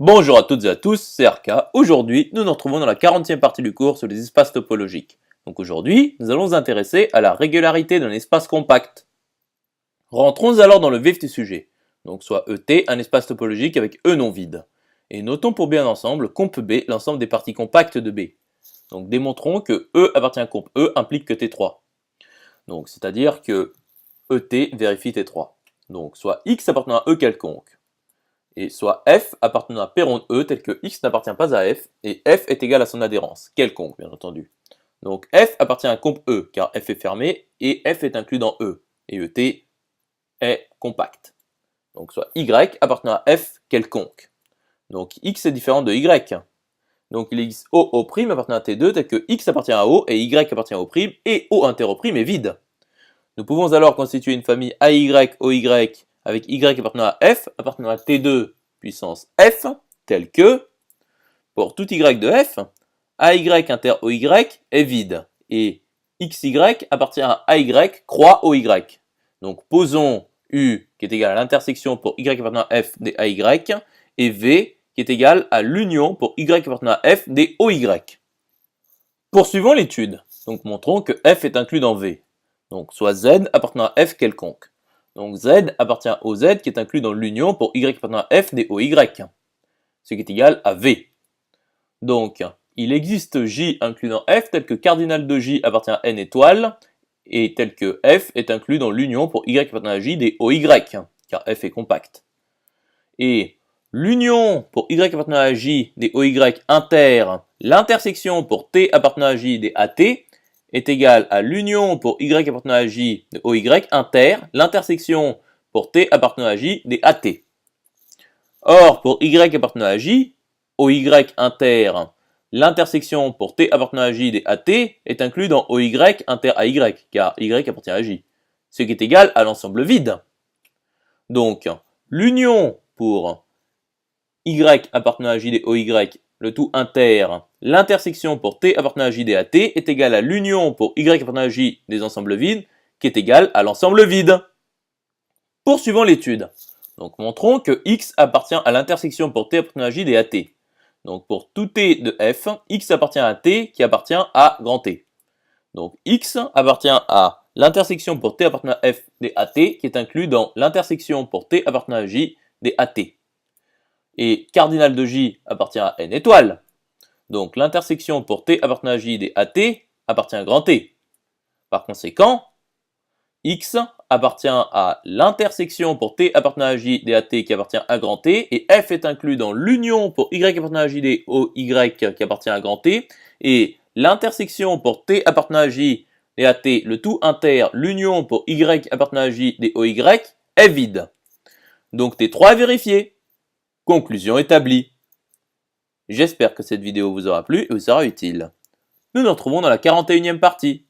Bonjour à toutes et à tous, c'est RK. Aujourd'hui, nous nous retrouvons dans la 40e partie du cours sur les espaces topologiques. Donc aujourd'hui, nous allons nous intéresser à la régularité d'un espace compact. Rentrons alors dans le vif du sujet. Donc soit ET, un espace topologique avec E non vide. Et notons pour B un ensemble, comp B, l'ensemble des parties compactes de B. Donc démontrons que E appartient à comp E implique que T3. Donc c'est-à-dire que ET vérifie T3. Donc soit X appartenant à E quelconque. Et soit f appartenant à P rond E tel que x n'appartient pas à f, et f est égal à son adhérence, quelconque bien entendu. Donc f appartient à comp E, car f est fermé, et f est inclus dans E, et ET est compact. Donc soit y appartenant à f quelconque. Donc x est différent de y. Donc il existe O' appartenant à T2 tel que x appartient à O, et y appartient au prime, et O inter O' est vide. Nous pouvons alors constituer une famille AY, OY, avec y appartenant à f, appartenant à T2 puissance f, tel que, pour tout y de f, AY inter OY est vide, et XY appartient à AY croix OY. Donc posons U qui est égal à l'intersection pour y appartenant à f des AY, et V qui est égal à l'union pour y appartenant à f des OY. Poursuivons l'étude, donc montrons que f est inclus dans V. Donc soit Z appartenant à f quelconque. Donc Z appartient au Z qui est inclus dans l'union pour Y appartenant à F des OY, ce qui est égal à V. Donc, il existe J inclus dans F tel que cardinal de J appartient à N étoile, et tel que F est inclus dans l'union pour Y appartenant à J des OY, car F est compact. Et l'union pour Y appartenant à J des OY inter, l'intersection pour T appartenant à J des AT, est égale à l'union pour y appartenant à j de OY inter, l'intersection pour t appartenant à j des AT. Or, pour y appartenant à j, OY inter, l'intersection pour t appartenant à j des AT est inclus dans OY inter AY, car y appartient à j, ce qui est égal à l'ensemble vide. Donc, l'union pour y appartenant à j des OY, le tout inter, l'intersection pour t appartenant à j des AT est égale à l'union pour y appartenant à j des ensembles vides, qui est égal à l'ensemble vide. Poursuivons l'étude. Donc montrons que x appartient à l'intersection pour t appartenant à j des AT. Donc pour tout t de f, x appartient à t qui appartient à grand T. Donc x appartient à l'intersection pour t appartenant à f des AT qui est inclus dans l'intersection pour t appartenant à j des AT. Et cardinal de J appartient à N étoile. Donc l'intersection pour T appartenant à J des AT appartient à grand T. Par conséquent, X appartient à l'intersection pour T appartenant à J des AT qui appartient à grand T, et F est inclus dans l'union pour Y appartenant à J des OY qui appartient à grand T, et l'intersection pour T appartenant à J des AT, le tout inter, l'union pour Y appartenant à J des OY est vide. Donc T3 est vérifié. Conclusion établie. J'espère que cette vidéo vous aura plu et vous sera utile. Nous nous retrouvons dans la 41e partie.